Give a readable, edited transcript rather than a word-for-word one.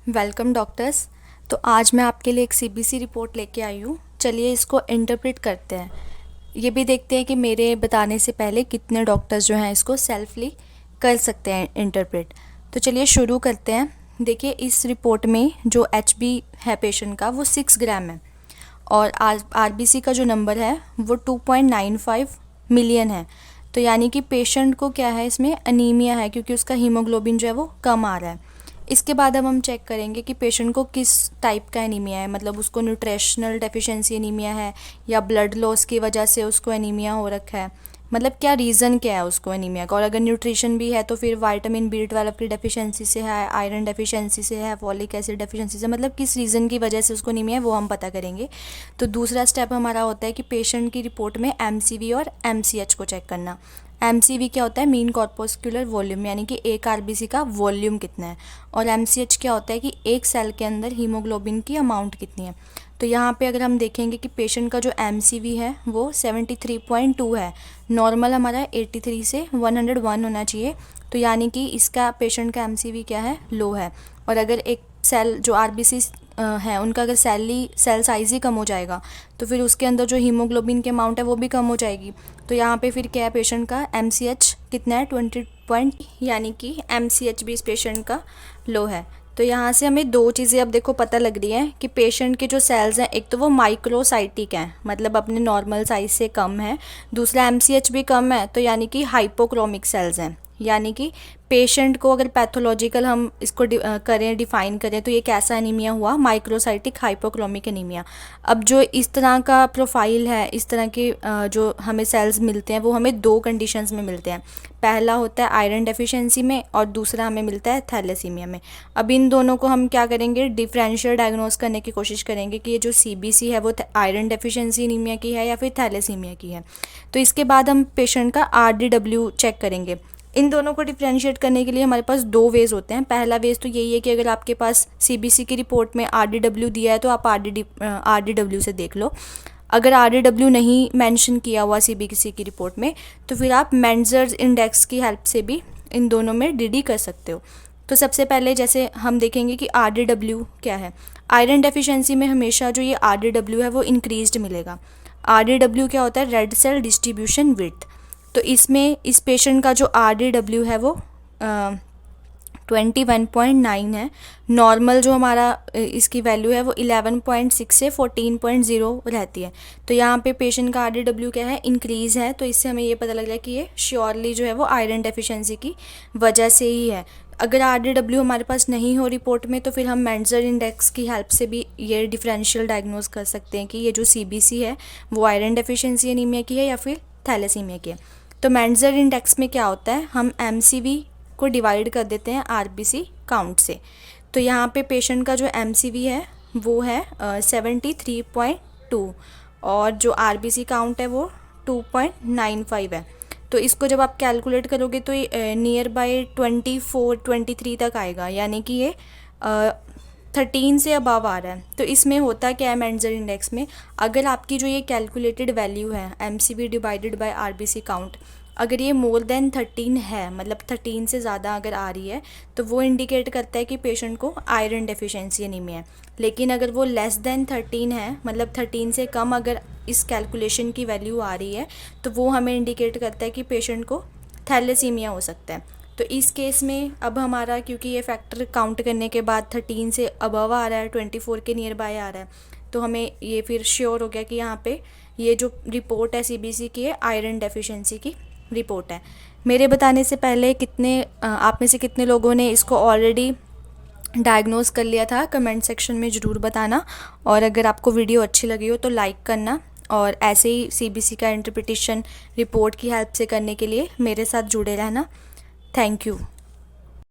Welcome doctors. तो आज मैं आपके लिए एक सीबीसी रिपोर्ट लेके आई हूँ। चलिए इसको इंटरप्रेट करते हैं। ये भी देखते हैं कि मेरे बताने से पहले कितने डॉक्टर्स जो हैं इसको सेल्फली कर सकते हैं इंटरप्रेट। तो चलिए शुरू करते हैं। देखिए इस रिपोर्ट में जो एचबी है पेशेंट का वो 6 ग्राम है और आरबीसी का जो नंबर है वो 2.95 मिलियन है। तो यानी कि पेशेंट को क्या है, इसमें अनीमिया है क्योंकि उसका हीमोग्लोबिन जो है वो कम आ रहा है। इसके बाद अब हम चेक करेंगे कि पेशेंट को किस टाइप का एनीमिया है, मतलब उसको न्यूट्रिशनल डेफिशिएंसी एनीमिया है या ब्लड लॉस की वजह से उसको एनीमिया हो रखा है, मतलब क्या रीज़न क्या है उसको एनीमिया का। और अगर न्यूट्रिशन भी है तो फिर विटामिन B12 की डेफिशिएंसी से है, आयरन डेफिशिएंसी से है, फॉलिक एसिड डेफिशिएंसी से, मतलब किस रीज़न की वजह से उसको एनीमिया है वो हम पता करेंगे। तो दूसरा स्टेप हमारा होता है कि पेशेंट की रिपोर्ट में MCV और MCH को चेक करना। MCV क्या होता है, मीन कॉर्पोस्कुलर वॉल्यूम, यानी कि एक आरबीसी का वॉल्यूम कितना है। और MCH क्या होता है कि एक सेल के अंदर हीमोग्लोबिन की अमाउंट कितनी है। तो यहाँ पे अगर हम देखेंगे कि पेशेंट का जो MCV है वो 73.2 है। नॉर्मल हमारा 83 से 101 होना चाहिए। तो यानी कि इसका पेशेंट का MCV क्या है, लो है। और अगर एक सेल जो आरबीसी है उनका अगर सेल साइज़ ही कम हो जाएगा तो फिर उसके अंदर जो हीमोग्लोबिन की अमाउंट है वो भी कम हो जाएगी। तो यहाँ पे फिर क्या है, पेशेंट का MCH कितना है, 20 यानी कि MCH भी इस पेशेंट का लो है। तो यहाँ से हमें दो चीज़ें अब देखो पता लग रही हैं कि पेशेंट के जो सेल्स हैं, एक तो वो माइक्रोसाइटिक हैं, मतलब अपने नॉर्मल साइज से कम है। दूसरा MCH भी कम है, तो यानी कि हाइपोक्रोमिक सेल्स हैं। यानी कि पेशेंट को अगर पैथोलॉजिकल हम इसको डिफाइन करें तो ये कैसा एनीमिया हुआ, माइक्रोसाइटिक हाइपोक्रोमिक एनीमिया। अब जो इस तरह का प्रोफाइल है, इस तरह के जो हमें सेल्स मिलते हैं वो हमें दो कंडीशंस में मिलते हैं। पहला होता है आयरन डेफिशिएंसी में और दूसरा हमें मिलता है थैलेसीमिया में। अब इन दोनों को हम क्या करेंगे, डिफरेंशियल डायग्नोस करने की कोशिश करेंगे कि ये जो CBC है वो आयरन डेफिशिएंसी एनीमिया की है या फिर थैलेसीमिया की है। तो इसके बाद हम पेशेंट का RDW चेक करेंगे। इन दोनों को डिफ्रेंशिएट करने के लिए हमारे पास दो वेज होते हैं। पहला वेज तो यही है कि अगर आपके पास CBC की रिपोर्ट में RDW दिया है तो आप RDW से देख लो। अगर RDW नहीं मेंशन किया हुआ CBC की रिपोर्ट में तो फिर आप मेंजर्स इंडेक्स की हेल्प से भी इन दोनों में DD कर सकते हो। तो सबसे पहले जैसे हम देखेंगे कि RDW क्या है। आयरन डेफिशिएंसी में हमेशा जो ये RDW है वो इंक्रीज्ड मिलेगा। RDW क्या होता है, रेड सेल डिस्ट्रीब्यूशन विड्थ। तो इसमें इस पेशेंट का जो RDW है वो 21.9 है। नॉर्मल जो हमारा इसकी वैल्यू है वो 11.6 से 14.0 रहती है। तो यहाँ पे पेशेंट का RDW क्या है, इंक्रीज़ है। तो इससे हमें ये पता लग रहा है कि ये श्योरली जो है वो आयरन डेफिशिएंसी की वजह से ही है। अगर RDW हमारे पास नहीं हो रिपोर्ट में तो फिर हम मेंजर इंडेक्स की हेल्प से भी ये डिफरेंशियल डायग्नोज कर सकते हैं कि ये जो CBC है वो आयरन डेफिशिएंसी एनीमिया की है या फिर थैलेसीमिया की है। तो मेंजर इंडेक्स में क्या होता है, हम MCV को डिवाइड कर देते हैं RBC काउंट से। तो यहाँ पे पेशेंट का जो MCV है वो है 73.2 और जो RBC काउंट है वो 2.95 है। तो इसको जब आप कैलकुलेट करोगे तो ये नियर बाय 24-23 तक आएगा, यानी कि ये 13 से अबव आ रहा है। तो इसमें होता क्या है, मेंजर इंडेक्स में अगर आपकी जो ये कैलकुलेटेड वैल्यू है MCV divided by RBC count, अगर ये मोर देन 13 है, मतलब 13 से ज़्यादा अगर आ रही है तो वो इंडिकेट करता है कि पेशेंट को आयरन डेफिशिएंसी एनीमिया है। लेकिन अगर वो लेस देन 13 है, मतलब 13 से कम अगर इस कैलकुलेशन की वैल्यू आ रही है तो वो हमें इंडिकेट करता है कि पेशेंट को थैलेसीमिया हो सकता है। तो इस केस में अब हमारा, क्योंकि ये फैक्टर काउंट करने के बाद 13 से अबव आ रहा है, 24 के नियर बाय आ रहा है, तो हमें ये फिर श्योर हो गया कि यहाँ पे ये जो रिपोर्ट है CBC की है आयरन डेफिशिएंसी की रिपोर्ट है। मेरे बताने से पहले आप में से कितने लोगों ने इसको ऑलरेडी डायग्नोज कर लिया था, कमेंट सेक्शन में ज़रूर बताना। और अगर आपको वीडियो अच्छी लगी हो तो लाइक करना, और ऐसे ही CBC का इंटरप्रिटेशन रिपोर्ट की हेल्प से करने के लिए मेरे साथ जुड़े रहना। Thank you.